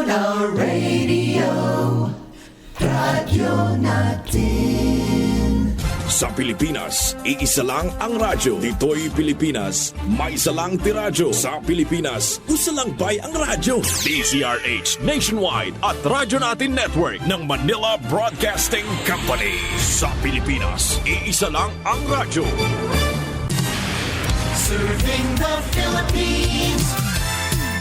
Monona Radio, radyo natin. Sa Pilipinas, iisa lang ang radyo. Dito'y Pilipinas, may isa lang tiradyo. Sa Pilipinas, usa lang bay ang radyo. DZRH Nationwide at Radyo Natin Network ng Manila Broadcasting Company. Sa Pilipinas, iisa lang ang radyo. Serving the Philippines,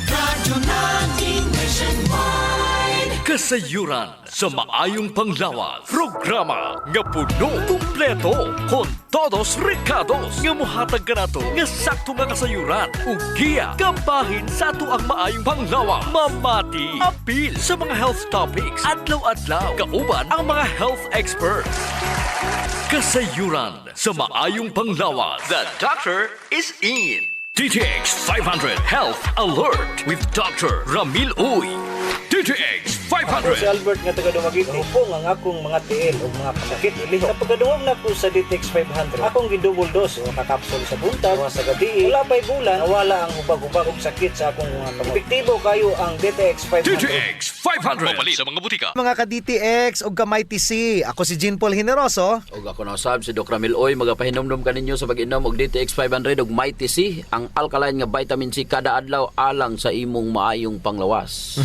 radyo natin nationwide. Kasayuran sa maayong panglawas. Programa nga puno, kumpleto, con todos recados. Nga muhatag ka na to, nga sakto nga kasayuran. Ugiya, kabahin sa ato ang maayong panglawas. Mamati, apil sa mga health topics. Adlaw-adlaw, kauban ang mga health experts. Kasayuran sa maayong panglawas. The doctor is in. DTX 500 Health Alert with Dr. Ramil Uy. DTX Ako si 500. Albert nga taga Dumaguete. Upong ang akong mga tiil o mga pasakit ili. Sa pagkaduwag na ko sa DTX 500, akong gidouble dose o kakapsul sa buntag o sa gabi. Wala pa'y bulan, nawala ang hubag-hubag o sakit sa akong mga kamot. Epektibo kayo ang DTX 500. DTX 500. Mabali sa mga butika. Mga ka-DTX o Gamay TC, ako si Jean Paul Generoso. Og ako na usab si Dr. Ramil Oy, magapahinomdom kaninyo sa pag-inom og DTX 500 og Mighty C, ang alkaline nga vitamin C kada adlaw alang sa imong maayong panglawas.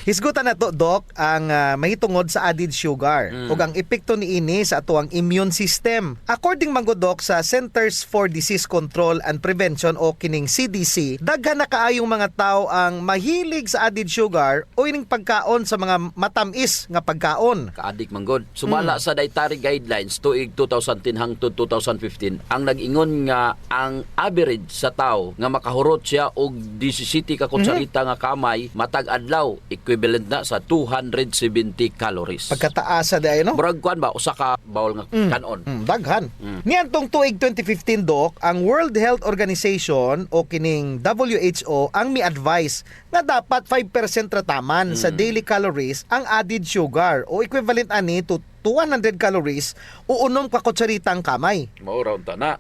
Hisgutan na to, Doc, ang mahitungod sa added sugar ug ang epekto niini sa ato ang immune system. According man gud, Doc, sa Centers for Disease Control and Prevention o kining CDC, daghan na kaayong mga tao ang mahilig sa added sugar o ining pagkaon sa mga matamis nga pagkaon. Kaadik man gud. Sumala sa dietary guidelines tuig 2010 hangtod 2015, ang nag-ingon nga ang average sa tao nga makahurot siya og 17 ka kutsarita nga kamay matag adlaw, equivalent na sa 270 calories. Pagkataasa day, no? Murag kuan ba usa ka bawol nga kanon. Daghan. Niyan tong tuig 2015, Doc, ang World Health Organization o kining WHO ang mi-advise nga dapat 5% rataman sa daily calories ang added sugar o equivalent ani to 200 calories o unom ka kutsaritang kamay. Mao raw ta na.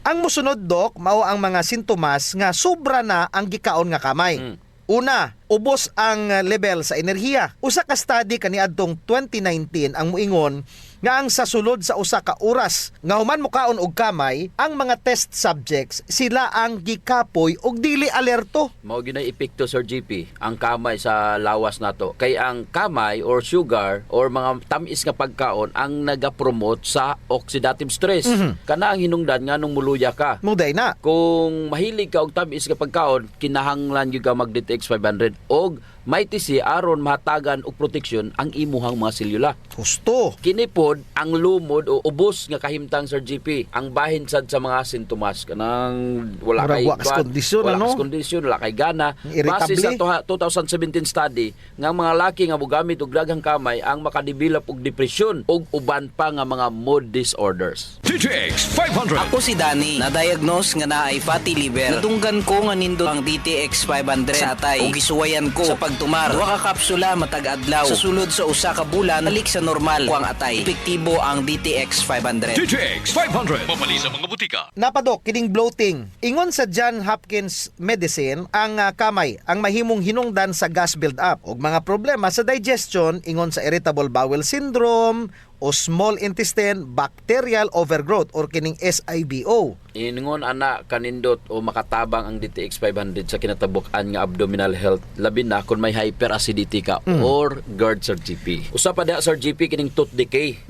Ang musunod, Doc, mao ang mga sintomas nga sobra na ang gikaon nga kamay. Una, ubos ang level sa enerhiya. Usa ka study kaniadtong 2019 ang muingon nga ang sa sulod sa usa ka oras nga human mukaon og kamay, ang mga test subjects sila ang gikapoy og dili alerto. Mao ginay epekto, Sir GP, ang kamay sa lawas nato. Kay ang kamay or sugar or mga tamis nga pagkaon ang nagapromote sa oxidative stress. Kana ang hinungdan nga nung muluya ka. Muday na. Kung mahilig ka og tamis nga pagkaon, kinahanglan gyud ka mag DTX 500 og Mighty C aron mahatagan og proteksyon ang imuhang mga selula. Gusto. Kini pod ang lumod o ubos nga kahimtang, Sir GP, ang bahin sad sa mga sintomas kanang wala Murag kay wa kas kondisyon, ano? wala kay gana. Irritable. Base sa 2017 study nga mga laki nga mogamit og daghang kamay ang makadevelop og depresyon og uban pa nga mga mood disorders. DTX 500. Ako si Danny, na-diagnose nga na ay fatty liver. Nadunggan ko nga nindo ang DTX 500 sa atay ug gisuwayan ko sa pagtumar. Duha ka kapsula matag adlaw. Sa sulod sa usa ka bulan, balik sa normal ko ang atay. Epektibo ang DTX 500. DTX 500. Mabali sa mga butika. Napadok, kining bloating. Ingon sa John Hopkins Medicine, ang kamay ang mahimong hinungdan sa gas build-up og mga problema sa digestion, ingon sa irritable bowel syndrome o small intestine bacterial overgrowth or kining SIBO. Ingon ana kanindot o makatabang ang DTX 500 sa kinatabuk-an nga abdominal health, labi na kung may hyperacidity ka or GERD, Sir GP. Usa pa da, Sir GP, kining tooth decay.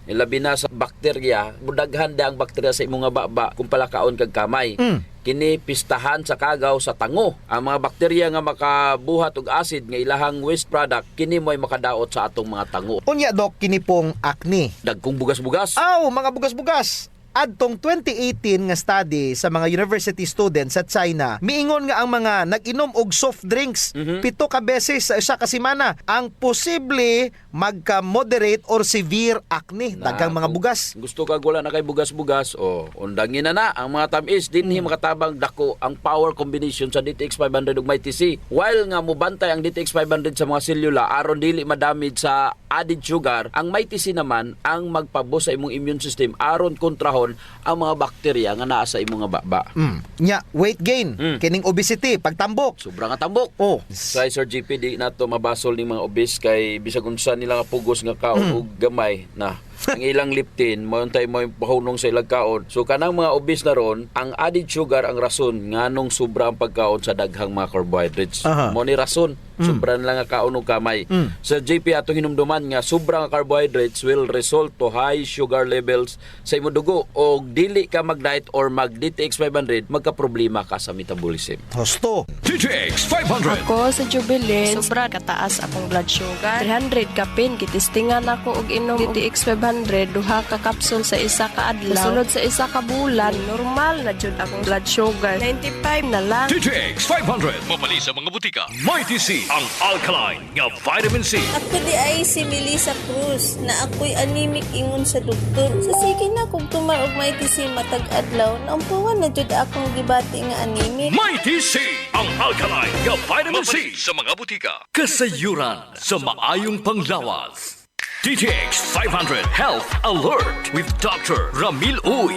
Labi na sa bakterya, mudaghan da ang bakterya sa imong nga baba kung palakaon kag kamay. Kini pistahan sa kagaw sa tango. Ang mga bakterya nga makabuhat og acid nga ilahang waste product, kini mo'y makadaot sa atong mga tango. Unya, Doc, kini pong acne. Dagkong bugas-bugas. Mga bugas-bugas. Adtong 2018 nga study sa mga university students sa China, miingon nga ang mga nag-inom og soft drinks 7 ka beses sa isa ka semana ang posible magka-moderate or severe acne, daghang mga bugas. Gusto kag wala na kay bugas-bugas, undangin na ang mga tamis dinhi makatabang dako ang power combination sa DTX 500 ug Mighty C. While nga mobantay ang DTX 500 sa mga selula aron dili madamage sa added sugar, ang MyTC naman ang magpabos sa imong immune system aron kontrahon ang mga bakterya nga naa sa imong nga baba. Nya, weight gain, kining obesity, pagtambok. Sobrang nga tambok. Oh. Sa Sir GP, di na to mabasol ni mga obese kay bisag unsa nila nga pugos nga kaon og gamay na ang ilang liptin mo yung pahunong sa ilang kaon. So kanang mga obese na ron, ang added sugar ang rason nganong sobra ang pagkaon sa daghang mga carbohydrates. Aha. Mo ni rason. Sobra na lang nga kaon og kamay. Sa JP atong hinumduman nga sobra nga carbohydrates will result to high sugar levels sa imong dugo og dili ka mag-diet or mag-DTX 500 magka-problema ka sa metabolism. Hosto. DTX 500. Ako sa Jubilee, sobra kataas akong blood sugar. 300 kapin, kitistingan ako og inom DTX 500, duha ka kapsul sa isa ka adlaw. Sulod sa isa ka bulan, normal na jud akong blood sugar. 95 na lang. DTX 500. Mapali sa mga butika. MyTC, ang alkaline nga vitamin C. Ako di ay si Melissa Cruz na ako'y anemic ingon sa doktor. Sa sige na kung tumar og MyTC matag adlaw, naumpuan na jud akong gibati nga anemic. MyTC, ang alkaline nga vitamin C sa mga butika. Kasayuran sa maayong panglawas. DTX 500 Health Alert with Dr. Ramil Uy.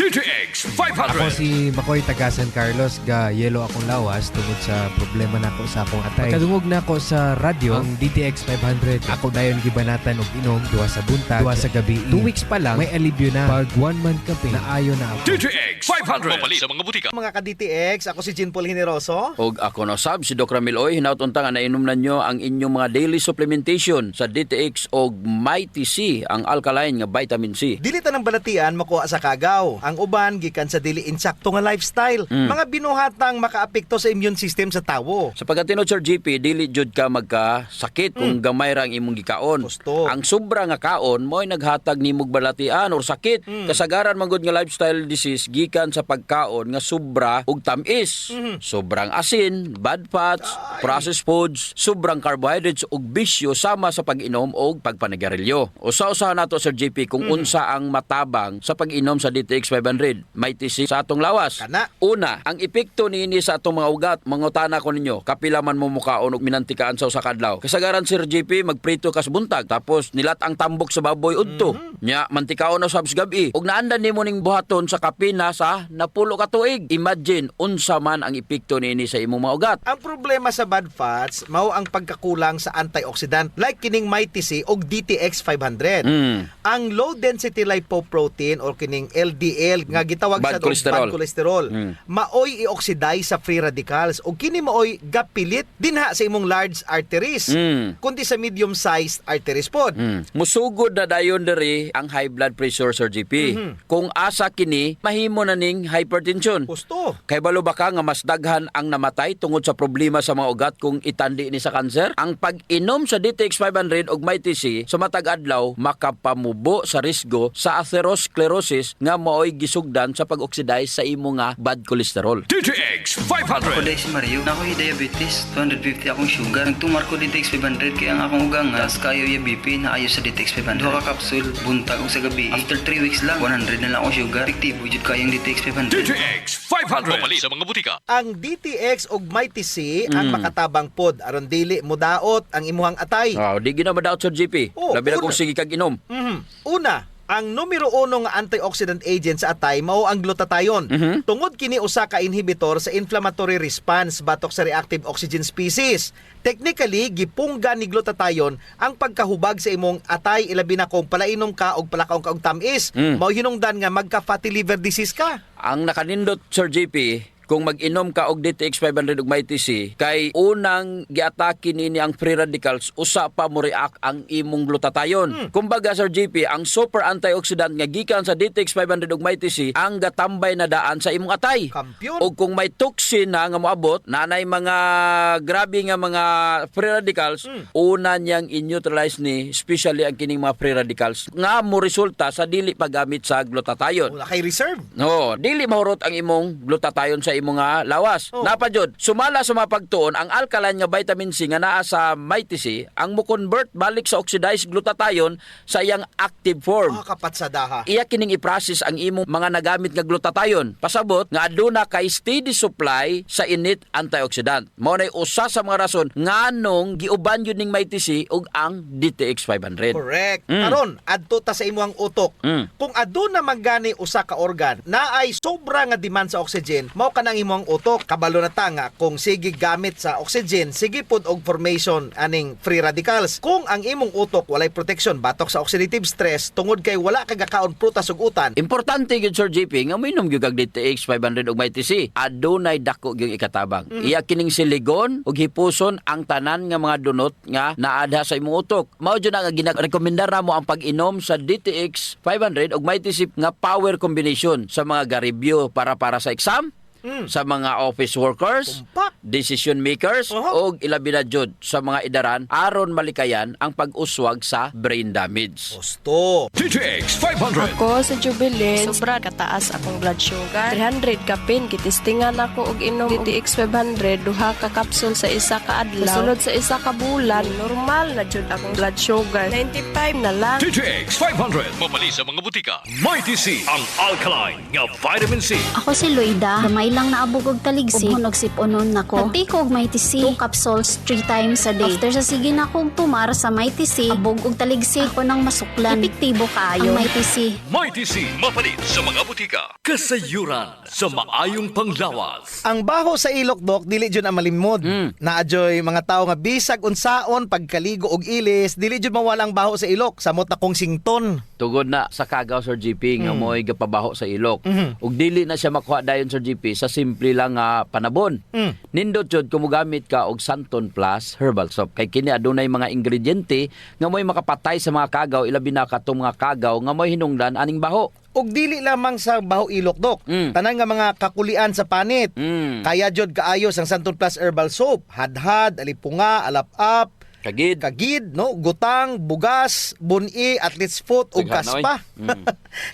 DTX Ako 500. si Makoy taga San Carlos ga yelo akong lawas tungod sa problema nako sa akong atay. Pagkadungog nako sa radyo ang DTX 500 ako dayon gibanatan og inom duha sa buntag, duha sa gabi. 2 weeks pa lang may alibyo na. Pag 1 month ka na ayo na ako. DTX 500. Mapali sa mga butika. Mga ka-DTX, ako si Jean Paul Generoso. Og ako no sab si Dr. Ramil Oy, hinautunta nga nainom na nyo ang inyong mga daily supplementation sa DTX og MyTC, ang alkaline nga vitamin C. Dili ta ng balatian makuha sa kagaw. Ang uban gikan sa dili insakto nga lifestyle. Mga binuhatang makaapekto sa immune system sa tawo. Sa pagkatinod Sir GP, dili jud ka magkasakit kung gamay ra ang imong gikaon. Gusto. Ang sobra nga kaon mo'y naghatag nimog balatian or sakit. Kasagaran man gud nga lifestyle disease gikan sa pagkaon nga sobra og tamis. Sobrang asin, bad fats, processed foods, sobrang carbohydrates ug bisyo sama sa pag-inom og pagpanagarelyo. Usa-usahan nato Sir GP kung unsa ang matabang sa pag-inom sa DTX 500. MyTC sa atong lawas. Kana. Una, ang epekto niini sa atong mga ugat, mangutana ko ninyo, kapila man mo mukaon og minantikaan sa usa ka adlaw. Kasagaran Sir GP magprito ka sa buntag tapos nilat ang tambok sa baboy udto. Nya mantikaon na sabs gabi. Og naandan nimo ning buhaton sa kapina sa napulo ka tuig. Imagine unsa man ang epekto niini sa imong mga ugat. Ang problema sa bad fats mao ang pagkakulang sa antioxidant like kining MyTC og DTX 500. Ang low density lipoprotein or kining LDL nga gitawag Bad sa cholesterol. bad cholesterol maoy i-oxidize sa free radicals o kini maoy gapilit dinha sa imong large arteries kundi sa medium sized arteries pod. Musugod na dayon diri ang high blood pressure Sir GP. Kung asa kini mahimo na ning hypertension. Gusto. Kay balo ba ka nga mas daghan ang namatay tungod sa problema sa mga ugat kung itandi ni sa kanser? Ang pag-inom sa DTX 500 og MyTC sa matag adlaw makapamubo sa risgo sa atherosclerosis nga maoy gisugdan sa pag-oxidize sa imo nga bad cholesterol. DTX Ako 500. dahil si Mario, na ako'y diabetes, 250 akong sugar. Nagtumar ko DTX 500 kaya ang akong ugang nga, kayo yung BP na ayo sa DTX 500. Duha ka kapsul, buntag o sa gabi. After 3 weeks lang, 100 na lang akong sugar. Epektibo, jud kayong DTX 500. DTX 500. Mapali sa mga butika. Ang DTX og MyTC ang makatabang pod aron dili modaot ang imuhang atay. Di gina madaot Sir GP. Oh, Labi na una. kung sige kag inom. Una, ang numero 1 nga antioxidant agent sa atay mao ang glutathione. Tungod kini usa ka inhibitor sa inflammatory response batok sa reactive oxygen species. Technically, gipungga ni glutathione ang pagkahubag sa imong atay ilabi na kung palainom ka og palakaw ka og tamis. Mao hinungdan nga magka fatty liver disease ka. Ang nakanindot Sir JP, kung mag-inom ka og DTX 500 ug MyTC, kay unang giatake nini ang free radicals, usa pa mo react ang imong glutathione. Kumbaga Sir JP, ang super antioxidant nga gikan sa DTX 500 ug MyTC ang gatambay na daan sa imong atay. Kampiyon. O kung may toxin na nga moabot, nanay mga grabe nga mga free radicals, una niyang in-neutralize ni, especially ang kining mga free radicals, nga mo resulta sa dili paggamit sa glutathione. Wala kay reserve. No, dili mahurot ang imong glutathione sa imo nga lawas. Napa jud, sumala sa mga pagtuon ang alkaline nga vitamin C nga naa sa Mighty C ang mo-convert balik sa oxidized glutathione sa iyang active form. Kapatsadaha. Iya kining i-process ang imong mga nagamit nga glutathione. Pasabot nga aduna kay steady supply sa init antioxidant. Mao nay usa sa mga rason nganong giuban yun ning Mighty C ug ang DTX 500. Correct. Karon adto ta sa imong utok. Kung aduna magani usa ka organ na ay sobra nga demand sa oxygen, mao kanang imong utok. Kabalo na ta nga kung sige gamit sa oxygen, sige pud og formation aning free radicals. Kung ang imong utok walay protection batok sa oxidative stress tungod kay wala kay gakaon prutas ug utan. Importante gyud Sir JP nga mainom gyud kag DTX 500 ug Mighty C. Adunay dako gyud ikatabang. Iya kining siligon ug hipuson ang tanan nga mga dunot nga naadha sa imong utok. Mao jud nga ginarekomendar namo ang pag-inom sa DTX 500 ug Mighty C nga power combination sa mga garibyo para sa exam, sa mga office workers, decision makers, o ilabi na jud sa mga idaran aron malikayan ang pag-uswag sa brain damage. Gusto. DTX 500. Ako sa Jubilee, sobra kataas akong blood sugar. 300 ka pin, kitistingan ako og inom DTX 500, duha ka kapsul sa isa ka adlaw. Sulod sa isa ka bulan, normal na jud akong blood sugar. 95 na lang. DTX 500. Mabali sa mga butika. Mighty C, ang alkaline nga vitamin C. Ako si Loida, gamay lang naabog og taligsi. Ug siponon nako. Nagtake og Mighty C 2 capsules 3 times a day. After sa sige na akong tumar sa Mighty C, abog og taligsi ako nang masuklan. Epektibo kaayo ang Mighty C. Mighty C, mapalit sa mga butika. Kasayuran sa maayong panglawas. Ang baho sa ilok, Dok, dili jud ang malimod. Naadyoy mga tao nga bisag unsaon pagkaligo og ilis, dili jud mawala ang baho sa ilok, samot na kong sington. Tugod na sa kagaw Sir GP nga mo'y gapabaho sa ilok. Ug dili na siya makuha dayon Sir GP sa simple lang nga panabon. Nindot jud kung mogamit ka og Santon Plus herbal soap kay kini adunay mga ingrediente nga mo'y makapatay sa mga kagaw, ilabi na katong mga kagaw nga mo'y hinungdan aning baho. Og dili lamang sa baho ilok, Dok. Tanan nga mga kakulian sa panit. Kaya jud kaayos ang Santon Plus herbal soap. Hadhad, alipunga, alap-ap, kagid, no, gutang, bugas, buni, athlete's foot ug kaspa.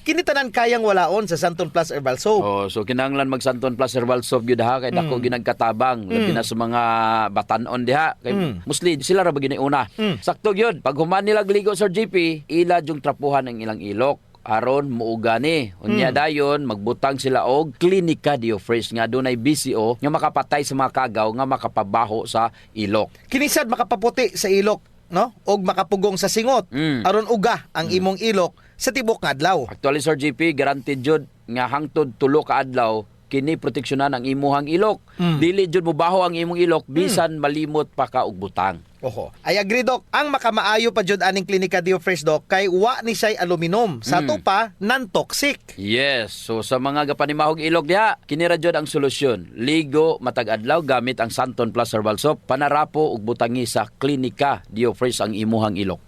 Kini tanan kayang walaon sa Santon Plus herbal soap. Oh, so kinahanglan mag Santon Plus herbal soap gyud ha kay dako ginagkatabang labi na sa mga batan-on diha kay mostly sila ra ba giniuna. Sakto gyud pag human nila gligo Sir GP, ila jung trapuhan ang ilang ilok aron muuga ni. Unya dayon magbutang sila og Clinica Diofresh nga dunay BCO nga makapatay sa mga kagaw nga makapabaho sa ilok. Kinisad makapaputi sa ilok, no? Og makapugong sa singot aron uga ang imong ilok sa tibok nga adlaw. Actually Sir GP, guaranteed jud nga hangtod 3 ka adlaw kini proteksyonan ang imuhang ilok. Dili jud mobaho ang imong ilok bisan malimot pa ka og butang. Oho. I agree, Dok. Ang makamaayo pa jud aning Clinica Diofresh, Dok, kay wa ni siya'y aluminum. Sa to pa, non-toxic. Yes. So sa mga gapanimahog ilok diha, kini ra jud ang solusyon. Ligo matag adlaw gamit ang Santon Plus herbal soap, panarapo ug butangi sa Clinica Diofresh ang imuhang ilok.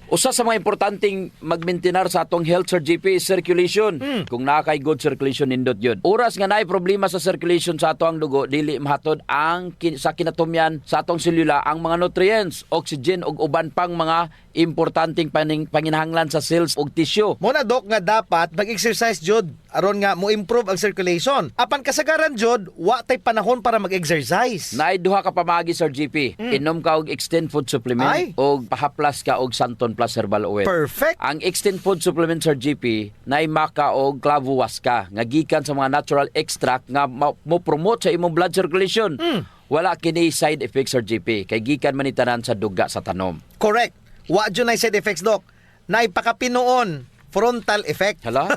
Usa sa mga importanteng magmaintenar sa atong health Sir GP is circulation. Kung naa kay good circulation nindot yun. Oras nga naay problema sa circulation sa ato ang dugo, dili mahatod ang sa kinatumyan sa atong selula ang mga nutrients, oxygen ug uban pang mga importanteng panginahanglan sa cells ug tissue. Muna, Dok, nga dapat mag-exercise jud aron nga mo improve ang circulation. Apan kasagaran jud, wa tay panahon para mag-exercise. Naay duha ka pamaagi Sir GP. Inom ka og Extend Food Supplement ug pahaplas ka og Santon Plus herbal oil. Perfect. Ang Extend Food Supplement Sir GP naay maka og clavo waska nga gikan sa mga natural extract nga mo promote sa imong blood circulation. Wala kini side effects Sir GP kay gikan man ni tanan sa duga sa tanom. Correct. Wa jud nay side effects, Dok. Naay pakapinoon frontal effect. Hala?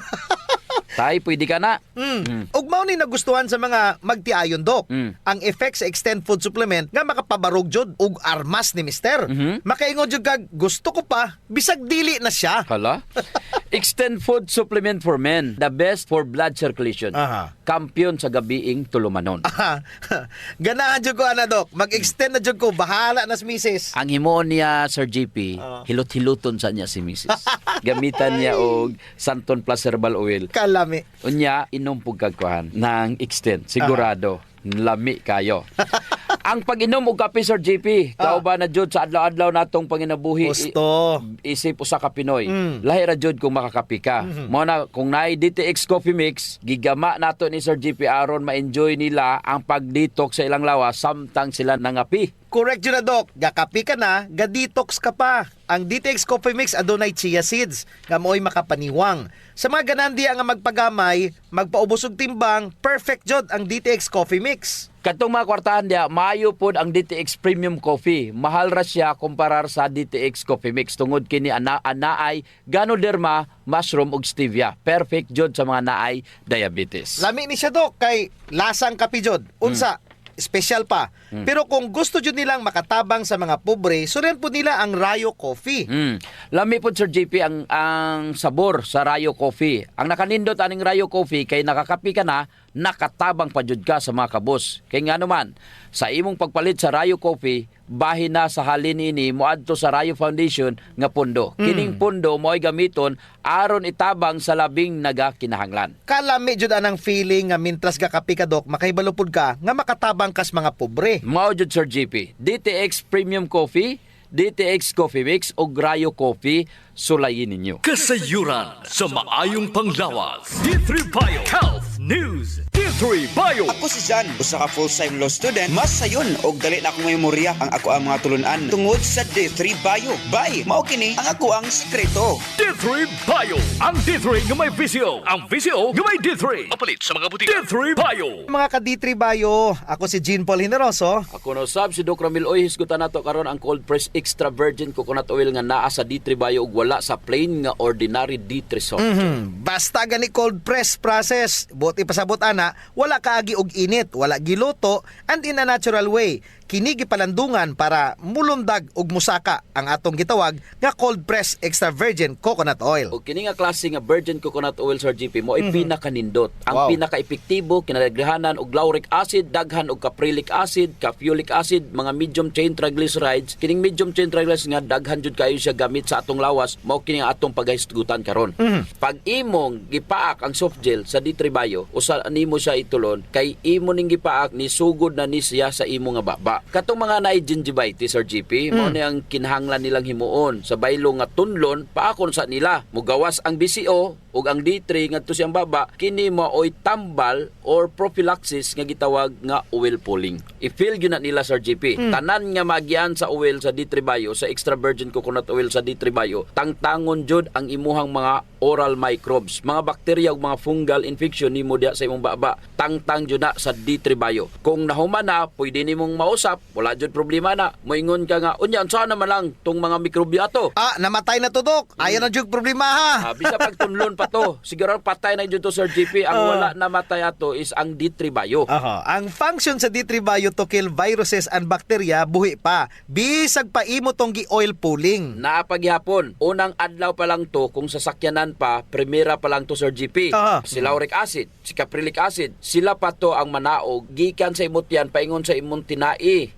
Tay, pwede ka na. Ug mao ni nagustuhan sa mga magtiayon, Dok. Ang effect sa Extend Food Supplement nga makapabarog jud ug armas ni Mister. Makaingon jud kag gusto ko pa bisag dili na siya. Hala? Extend Food Supplement for Men, the best for blood circulation. Kampiyon sa gabiing tulumanon. Ganahan jud ko ana, Dok. Mag-extend na jud ko, bahala na si Mrs. Ang himoon niya Sir GP, hilot-hiluton sa niya si Mrs. Gamitan niya og Santon Plus herbal oil. Kalami. Unya inom pug kagkuhan ng Extend. Sigurado lami kayo. Ang pag-inom og kape, Sir JP, kauban na jud sa adlaw-adlaw natong panginabuhi. Gusto. Isip usa ka Pinoy. Lahi ra jud kung makakapi ka. Mao na kung naay DTX Coffee Mix, gigama nato ni Sir JP aron ma-enjoy nila ang pag-detox sa ilang lawas samtang sila nangapi. Correct yun na, Dok. Gakapi ka na, ga-detox ka pa. Ang DTX Coffee Mix adunay chia seeds, nga mo'y makapaniwang. Sa mga ganandi nga magpagamay, magpaubos og timbang, perfect jud ang DTX Coffee Mix. Katong mga kwartahan dia, maayo pod ang DTX Premium Coffee. Mahal ra siya kumparar sa DTX Coffee Mix tungod kini anaay Ganoderma, mushroom ug stevia. Perfect jud sa mga naay diabetes. Lami ni siya, Dok, kay lasang kapi jud. Unsa? Special pa. Pero kung gusto jud nilang makatabang sa mga pobre, sulen po nila ang Rayo Coffee. Lami po, Sir JP, ang sabor sa Rayo Coffee. Ang nakanindot aning Rayo Coffee kay nakakapi ka na, nakatabang pa jud ka sa mga kabos. Kay nga naman, sa imong pagpalit sa Rayo Coffee, bahin na sa halin ini moadto sa Rayo Foundation nga pundo. Kining pundo mo'y gamiton aron itabang sa labing nagakinahanglan. Kalami jud anang feeling nga mintras gakapi ka, Dok, makaibalupod ka nga makatabang kas mga pobre. Mao jud, Sir JP. DTX Premium Coffee, DTX Coffee Mix o Rayo Coffee, sulayin ninyo. Kasayuran sa maayong panglawas. D3 Bio Health News. D3 Bio. Ako si Jan, usa ka full-time law student. Mas sayon og dali na akong memorya ang ako ang mga tulunan tungod sa D3 Bio. Bye, mao kini ang ako ang sekreto. D3 Bio. Ang D3 nga may VCO. Ang VCO nga may D3. Mapalit sa mga butika. D3 Bio. Mga ka-D3 Bio, ako si Jean Paul Generoso. Ako no sab si Doc Ramil Oy, hisgutan nato karon ang cold press extra virgin coconut oil nga naa sa D3 Bio ug wala sa plain nga ordinary D3 soft. Basta gani cold press process, buti pasabot ana, wala kaagi og init, wala giluto, and in a natural way. Kini gipalandungan para mulundag og musaka ang atong gitawag nga cold press extra virgin coconut oil. O kini nga klase nga virgin coconut oil, Sir GP, mo ay pinakanindot. Ang pinaka-epektibo, kinadaghanan og lauric acid, daghan og caprylic acid, caffeolic acid, mga medium chain triglycerides. Kining medium chain triglycerides nga daghan jud kayo siya gamit sa atong lawas, mao kini nga atong paghisgutan karon. Pag imong gipaak ang soft gel sa D3 Bio, usa nimo siya itulon kay imo ning gipaak ni sugod na ni siya sa imo nga baba. Katong mga naay gingivitis, Sir GP, mao ni ang kinahanglan nilang himuon sa baylo nga tunlon paakon sa nila. Mugawas ang BCO ug ang D3 ngadto siyang baba, kini maoy tambal or prophylaxis nga gitawag nga oil pulling. I-feel gyud na nila, Sir GP. Tanan nga magian sa oil sa D3 Bio, sa extra virgin coconut oil sa D3 Bio, tangtangon jud ang imuhang mga oral microbes, mga bakterya ug mga fungal infection nimo diha sa imong baba. Tangtang jud na sa D3 Bio. Kung nahuman na, pwede nimong mausap, wala jud problema na. Moingon ka nga, unya unsa naman lang tong mga mikrobyo ato? Namatay na to, Dok. Ayan na jud problema, ha. Bisa pagtunlon pa to. Siguro patay na jud to, Sir GP. Ang wala namatay ato is ang D3 Bio. Ang function sa D3 Bio to kill viruses and bacteria buhi pa. Bisag pa imo tong gi-oil pulling. Naapaghapon, unang adlaw pa lang to, kung sasakyanan pa, primera pa lang to, Sir GP. Si lauric acid, si caprylic acid, sila pa to ang manaog, gikan sa imot yan, paingon sa imong tinai.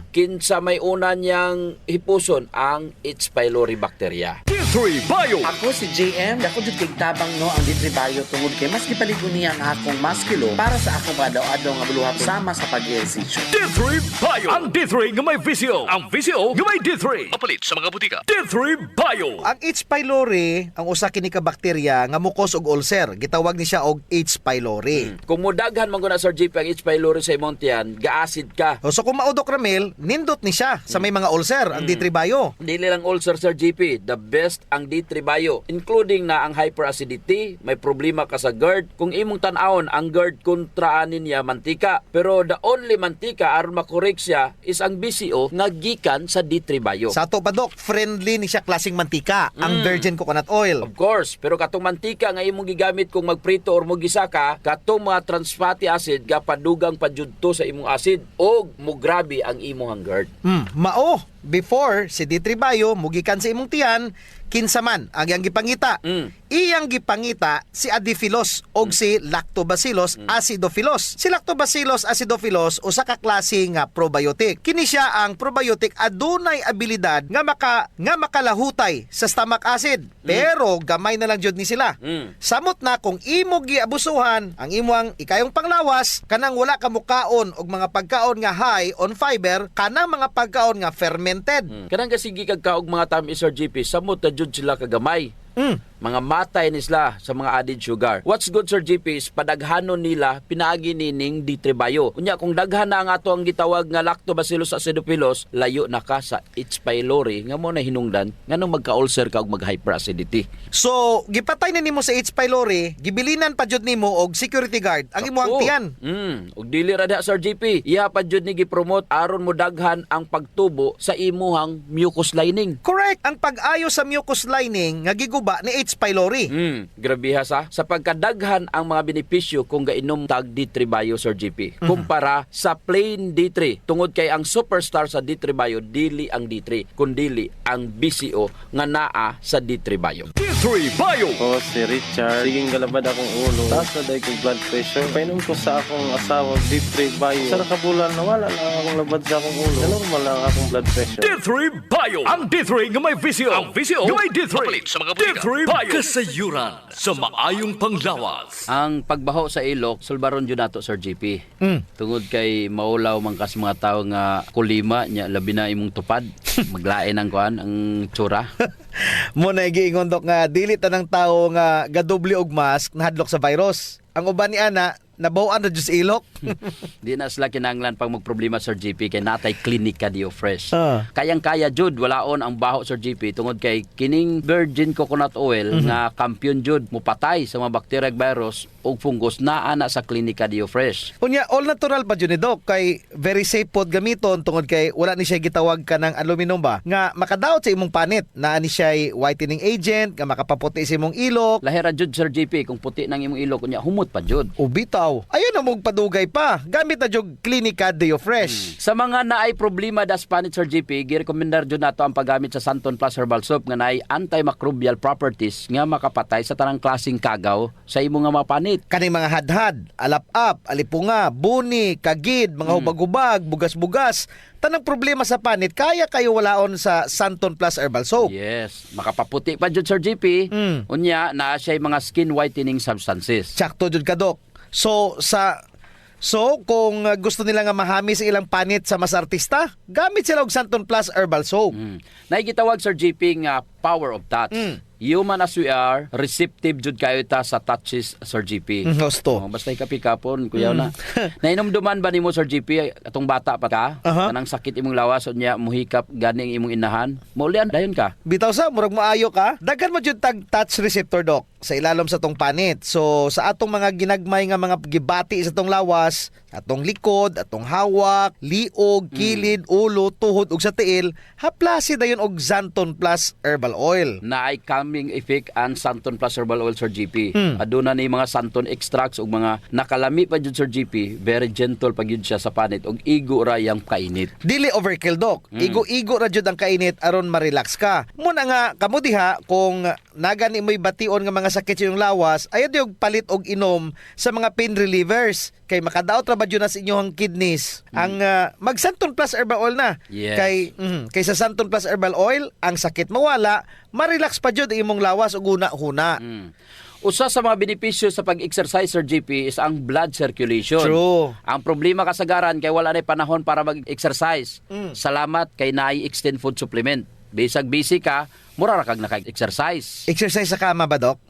Kinsa may una niyang hipuson ang H. pylori bacteria. D3 Bio. Ako si JM, ako jud kay tabang no ang D3 Bio tungod kay mas gipaligon niya ang akong maskilo para sa akong adlaw-adlaw nga buluhaton sama sa pag-ehersisyo. D3 Bio. Ang D3 nga may VCO. Ang VCO nga may D3. Mapalit sa mga butika. D3 Bio. Ang H. pylori, ang usa kini ka bakterya nga mukos og ulcer, gitawag ni siya og H. pylori. Kung mudaghan man guna, Sir JP, ang H. pylori sa imong tiyan, ga-acid ka. So kung maudok Ramil, nindot ni siya sa may mga ulcer ang D3 Bio. Dili lang ulcer, Sir GP, the best ang D3 Bio, including na ang hyperacidity, may problema ka sa GERD. Kung imong tan-awon ang GERD, kontraanin niya mantika, pero the only mantika aron makorek siya is ang BCO nga gikan sa D3 Bio. Sa ato pa, Dok, friendly ni siya klaseng mantika, ang virgin coconut oil. Of course, pero katong mantika nga imong gigamit kung magprito or mogisaka, katong mga trans fatty acid gapadugang padjudto sa imong acid o mugrabe ang imong GERD. Mao, before si D3 Bio mugikan sa imong tiyan, kinsa man ang iyang gipangita. Iyang gipangita si Adiphilus og si Lactobacillus acidophilus. Si Lactobacillus acidophilus usa ka klase nga probiotic. Kini siya ang probiotic adunay abilidad nga makalahutay sa stomach acid. Pero gamay na lang jud ni sila. Samot na kung imo giabusuhan ang imong ikayong panglawas kanang wala ka mukaon og mga pagkaon nga high on fiber, kanang mga pagkaon nga fermented. Kanang kasigi kag kaog mga tamis Sir GP, samot na jud sila kagamay. Mga matay ni sila sa mga added sugar. What's good Sir GP is padaghanon nila pinaagi nining D3 Bio. Unya kung daghan na ang ato ang gitawag nga Lactobacillus acidophilus, layo na ka sa H. pylori nga mo na hinungdan nganong magka-ulcer ka og mag-hyperacidity. So, gipatay na nimo sa H. pylori, gibilinan pa jud nimo og security guard ang imong tiyan. Og dili ra da Sir GP, iya pa jud ni gi-promote aron mo daghan ang pagtubo sa imuhang mucus lining. Correct. Ang pag-ayo sa mucus lining nga giguba ni H. pylori. Grabe ha sa pagkadaghan ang mga benepisyo kung gainom tag D3 Bio Sir GP kumpara sa plain D3. Tungod kay ang superstar sa D3 Bio dili ang D3 kundi ang BCO nga naa sa D3 Bio. D3 Bio. Si Richard, siging galabad akong ulo. Taas na dahil kong blood pressure. Painom ko sa akong asawa, D3 Bio. Sa nakabulan, nawala lang akong labad sa akong ulo. Normal lang akong blood pressure. D3 Bio. Ang D3 nga may visio. Ang visio nga may D3. Mapalit sa mga bulika. D3 Bio. Kasayuran sa maayong panglawas. Ang pagbaho sa ilok, sulbaron jud nato Sir GP. Tungod kay maulaw man kas mga tawo nga kulima nya labi na imong tupad. Maglain ang kuan ang tsura. Mo na giingon dok nga dili tanang tawo nga gadoble og mask nahadlok sa virus. Ang uban ni ana nabawan na sa ilok. Di na sila kinanglan pag magproblema Sir GP kay natay klinika Dio Fresh. Kayang-kaya jud walaon ang baho Sir GP tungod kay kining virgin coconut oil nga kampiyon jud mupatay sa mga bacteria virus ug fungus naa na sa klinika Dio Fresh. Unya all natural pa jud ni dok kay very safe pod gamiton tungod kay wala ni siya gitawag ka ng aluminum ba nga makadaot sa imong panit. Naa ni siya whitening agent nga makapaputi sa imong ilok. Lahira jud Sir GP kung puti nang imong ilok unya humot pa jud. Ubitaw. Ayun na mong padugay pa. Gamit na jog Klinika Dio Fresh. Sa mga naay problema das panit Sir GP, girekomendar jud nato ang paggamit sa Santon Plus Herbal Soap nga naay antimicrobial properties nga makapatay sa tanang klaseng kagaw sa imong nga mga panit. Kaning mga hadhad, alap-ap, alipunga, buni, kagid, mga hubag-hubag, bugas-bugas, tanang problema sa panit, kaya kayo walaon sa Santon Plus Herbal Soap. Yes, makapaputi pa jud Sir GP. Unya naa siya mga skin whitening substances. Sakto jud ka dok. So kung gusto nila nga mahami sa ilang panit sa mas artista, gamit sila og Santon Plus Herbal Soap. Naigitawag Sir GP nga power of touch. Human as we are, receptive jud kayo ta sa touches Sir GP. Gusto. Basta ikapikapon, kuyaw na. Nainomduman ba nimo Sir GP atong bata pa ka? Kanang sakit imong lawas unya muhikap gani ang imong inahan. Maulian dayon ka. Bitaw sa murag maayo ka. Daghan mo jud tag touch receptor dok sa ilalom sa tong panit. So sa atong mga ginagmay nga mga gibati sa tong lawas, atong likod, atong hawak, liog, kilid, ulo, tuhod ug sa tiil, haplasi dayon og Santon Plus Herbal Oil. Naay calming effect ang Santon Plus Herbal Oil Sir GP. Aduna ni mga Santon extracts ug mga nakalami pa jud Sir GP, very gentle pa gyud siya sa panit ug igo ra yang kainit. Dili overkill dok. Igo-igo ra jud ang kainit aron ma-relax ka. Muna nga kamo diha kung nagani mo'y bation nga mga sakit sa inyong lawas, ayaw yung palit og inom sa mga pain relievers. Kay makadaot ra ba jud na sa inyong kidneys. Ang mag Santon Plus Herbal Oil na. Yes. Kay sa Santon Plus Herbal Oil, ang sakit mawala, ma-relax pa jud imong lawas ug huna-huna. Usa sa mga benepisyo sa pag-exercise Sir GP is ang blood circulation. True. Ang problema kasagaran kay wala na panahon para mag-exercise. Salamat kay naay extend food supplement. Bisag busy ka, mura ra kag naka-exercise. Exercise sa kama ba dok?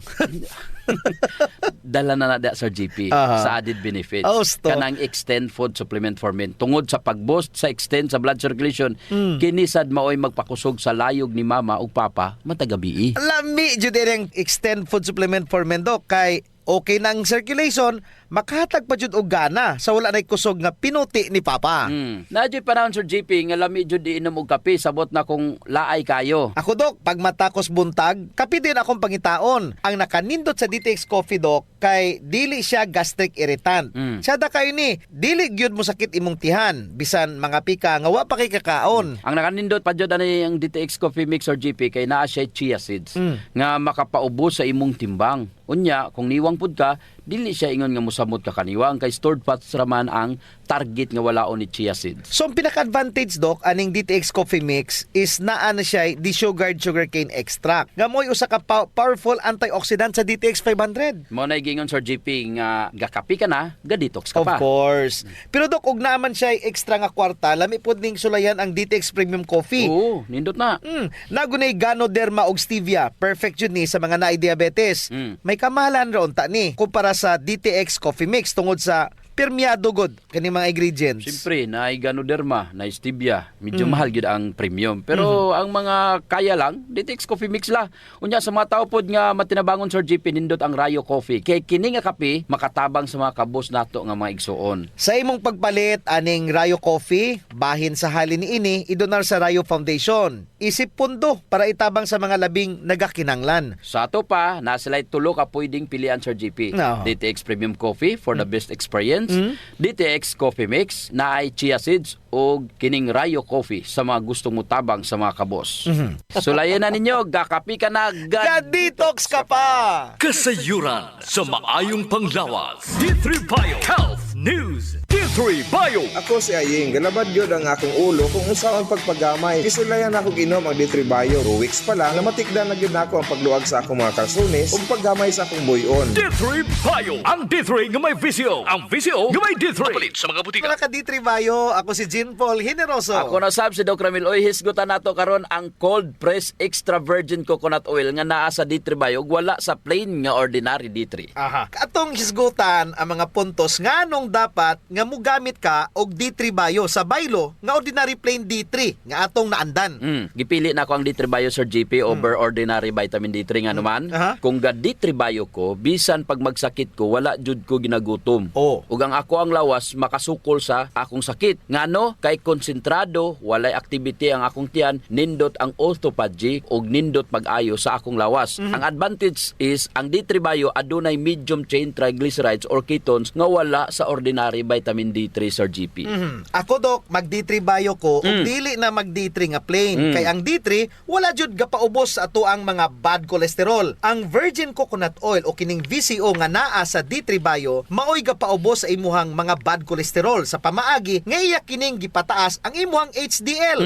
Dala na Sir GP sa added benefits. Kanang extend food supplement for men. Tungod sa pag-boost sa extend sa blood circulation, kinisad maoy magpakusog sa layog ni mama ug papa matagabi. Lami jud ang extend food supplement for men dok kay okay nang circulation, makahatag pa jud og gana sa wala nay kusog nga pinuti ni Papa. Nadyo panahon Sir JP nga lami jud di inom og kape sabot na kung laay kayo. Ako Dok, pag matakos buntag, kape din akong pangitaon. Ang nakanindot sa DTX Coffee Dok kay dili siya gastric irritant. Siya da kayo ni, dili gyud mo sakit imong tihan bisan mga pika nga wa pa kay kakaon. Ang nakanindot pa jud ani ang DTX Coffee Mix or GP kay naa siya chia seeds nga makapaubos sa imong timbang. Unya, kung niwang pud ka, dili siya ingon nga mosamot ka kaniwang kay stored fats raman ang target nga walaon ni chia seeds. So ang pinaka-advantage Dok aning DTX Coffee Mix is naa na siya desugared sugarcane extract. Nga mo'y usa ka powerful antioxidant sa DTX 500. Mo na gingon Sir JP nga gakapi ka na, ga-detox ka Of pa. course. Pero Dok, og naman siya extra nga kwarta, lami pod ning sulayan ang DTX Premium Coffee. Oo, nindot na. Nagunay Ganoderma og stevia. Perfect yun ni sa mga naay diabetes. May kamahalan raon ta ni kumpara sa DTX Coffee Mix tungod sa permeado god kani mga ingredients. Siyempre, na Ganoderma, na stevia, medyo mahal gid ang premium. Pero ang mga kaya lang, DTX Coffee Mix la. Unya sa mga tao pod nga matinabangon Sir JP nindot ang Rayo Coffee. Kay kini nga kape makatabang sa mga kabos nato nga mga igsuon. Sa imong pagpalit aning Rayo Coffee, bahin sa halin niini idonar sa Rayo Foundation. Isip pundo para itabang sa mga labing nagakinanglan. Sa ato pa, na sila'y tulo ka pwedeng pilian Sir JP. No. DTX Premium Coffee for the best experience. DTX Coffee Mix na ay chia seeds o kining Rayo Coffee sa mga gustong mutabang sa mga kabos. Sulayan na ninyo, gakapi ka na, ga-detox ka pa! Kasayuran sa maayong panglawas. D3 Bio Health News. D3 Bio. Ako si Aying, galabad yun ang akong ulo kung usaw ang pagpagamay. Kisulayan ako ginom ang D3 Bio. 2 weeks pa lang, namatikdan na yun ako ang pagluag sa akong mga kalsones o paggamay sa akong buyon. D3 Bio. Ang D3 nga may visyo. Ang visyo nga may D3. Mapalit sa mga butika. Mga ka-D3 Bio, ako si Jean Paul Generoso. Ako na sab si Doc Ramil. Oy, hisgutan nato karon ang cold press extra virgin coconut oil nga naa sa D3 Bio wala sa plain nga ordinary D3. Aha. Atong hisgutan ang mga puntos nga nung dapat nga mugamit ka og D3 Bio sa baylo nga ordinary plain D3 nga atong naandan. Gipili na ko ang D3 Bio Sir GP over ordinary vitamin D3 nga naman. Kung ga D3 Bio ko, bisan pag magsakit ko, wala jud ko ginagutom. Ug ang ako ang lawas makasukol sa akong sakit. Ngano kay konsentrado, walay activity ang akong tiyan, nindot ang autophagy ug nindot pag-ayo sa akong lawas. Ang advantage is ang D3 Bio adunay medium chain triglycerides or ketones nga wala sa ordinary vitamin D3 Sir GP. Ako Dok, mag D3 Bio ko ug dili na mag D3 nga plain. Kay ang D3 wala jud gapaubos sa ato ang mga bad cholesterol. Ang virgin coconut oil o kining VCO nga naa sa D3 Bio maoy gapaubos sa imuhang mga bad cholesterol sa pamaagi nga iya kining gipataas ang imuhang HDL.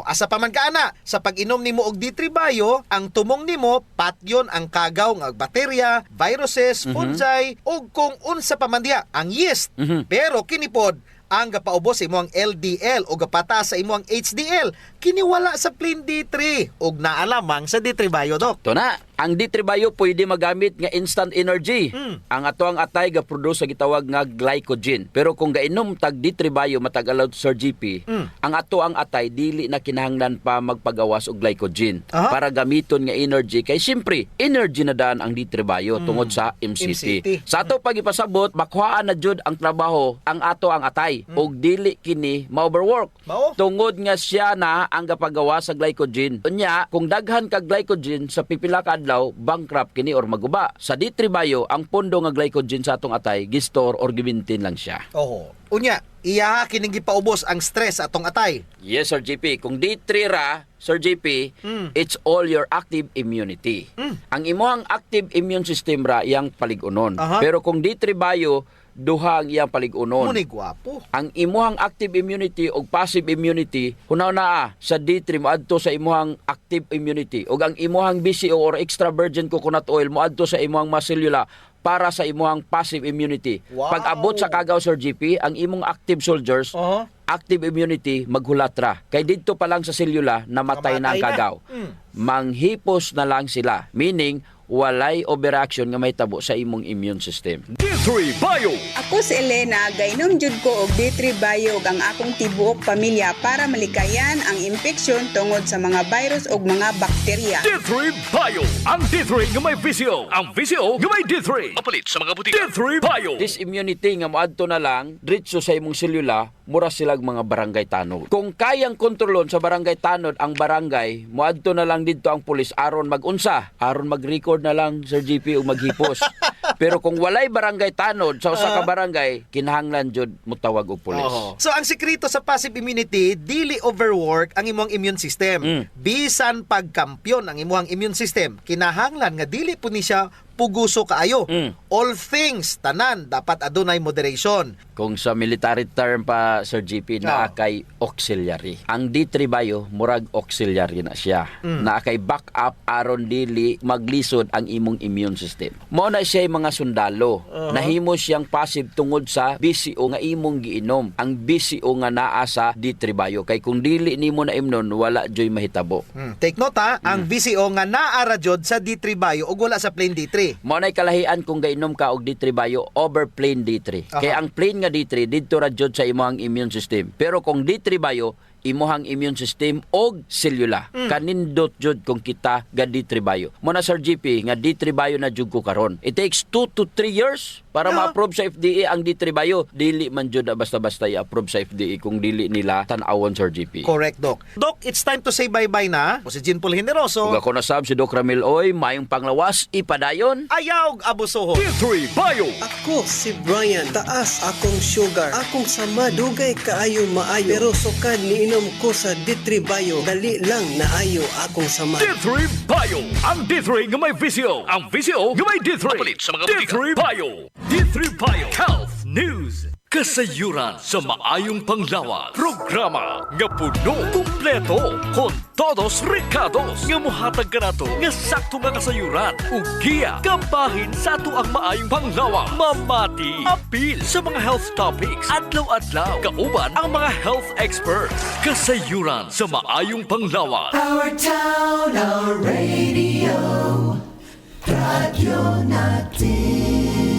Asa pa man kaana sa pag-inom nimo og D3 Bio, ang tumong nimo patyon ang kagaw nga bakterya, viruses, fungi ug kung unsa pa man diha ang yeast. Pero kini pod ang gapaubos sa imuhang LDL o gapataas sa imuhang HDL kini wala sa plain D3 ug naa lamang sa D3 Bio Dok. To na, ang D3 Bio pwede magamit nga instant energy. Ang ato ang atay ga-produce sa gitawag nga glycogen. Pero kung gainom tag D3 Bio matag allow Sir GP, ang ato ang atay dili na kinahanglan pa magpagawas og glycogen para gamiton nga energy kay siyempre energy na daan ang D3 Bio tungod sa MCT. Sa ato pag ipasabot, makuhaan na jud ang trabaho ang ato ang atay og dili kini ma-overwork. Tungod nga siya na ang gapagawa sa glycogen. Unya, kung daghan ka glycogen sa pipila ka adlaw, bankrupt kini or maguba. Sa D3 Bio, ang pondo nga glycogen sa atong atay gistor or gimintin lang siya. Unya, iya kining gipaubos ang stress atong atay. Yes, Sir JP. Kung D3 ra, Sir JP, it's all your active immunity. Ang imuhang active immune system ra iyang paligunon. Pero kung D3 Bio, duha ang iyang paligunon. Muni gwapo. Ang imuhang active immunity o passive immunity, hunaw na sa D3 moadto sa imuhang active immunity. O ang imuhang BCO or extra virgin coconut oil moadto sa imuhang macellula para sa imuhang passive immunity. Pag-abot sa kagaw Sir GP, ang imong active soldiers, active immunity maghulatra. Kay didto pa lang sa selula namatay na ang kagaw. Manghipos na lang sila. Meaning, walay overreaction nga may tabo sa imong immune system. D3 D3 Bio. Ako si Elena, gainom jud ko og D3 Bio ang akong tibuok pamilya para malikayan ang impeksyon tungod sa mga virus ug mga bakterya. D3 Bio. Ang D3 nga may VCO. Ang VCO nga may D3. Mapalit sa mga butika. D3 Bio. This immunity nga moadto na lang diretso sa imong selula, mura silag mga barangay tanod. Kung kayang kontrolon sa barangay tanod ang barangay, moadto na lang didto ang pulis aron mag-unsa, aron mag-record na lang Sir GP o maghipos. Pero kung walay barangay tanod sa usa ka barangay, kinahanglan jud mutawag og pulis. So ang sekreto sa passive immunity, dili overwork ang imong immune system. Bisan pagkampyon ang imong immune system, kinahanglan nga dili po ni siya puguso kaayo. All things tanan dapat adunay moderation. Kung sa military term pa Sir GP naa kay auxiliary. Ang D3 Bio murag auxiliary na siya. Naa kay backup aron dili maglisod ang imong immune system. Mao na siya mga sundalo. Nahimo siyang passive tungod sa BCO nga imong giinom. Ang BCO nga naa sa D3 Bio kay kung dili nimo na imnon wala joy mahitabo. Take note ha, ang VCO nga naa ra jud sa D3 Bio ug wala sa plain D3. Mao nay kalahian kung gainom ka og D3 Bio over plain D3. Kaya ang plain nga D3 didto ra jud sa imong immune system. Pero kung D3 Bio imuhang immune system og selula. Kanindot jud kung kita ga D3 Bio. Muna Sir GP nga D3 Bio na jud ko karon. It takes 2 to 3 years para ma-approve sa FDA ang D3 Bio. Dili man jud basta-basta i-approve sa FDA kung dili nila tan-awon Sir GP. Correct, Doc. Doc, it's time to say bye-bye na. O si Jean Paul Generoso. Ug ako na sab si Doc Ramil Oy, mayong panglawas ipadayon. Ayaw abusohon. D3 Bio. Ako si Brian, taas akong sugar, akong sama dugay kaayo maayo, pero sukad niinom ko sa D3 Bio, dali lang naayo akong sama. D3 Bio. Ang D3 nga may VCO. Ang VCO nga may D3. Mapalit sa mga butika. D3 Bio. D3 Bio. Health News. Kasayuran sa maayong panglawas. Programa nga puno, kumpleto, con todos recados nga mohatag kanato nga sakto nga kasayuran ug giya kabahin sa ato ang maayong panglawas. Mamati, apil sa mga health topics adlaw-adlaw kauban ang mga health experts. Kasayuran sa maayong panglawas. Our town, our radio, Radyo Natin.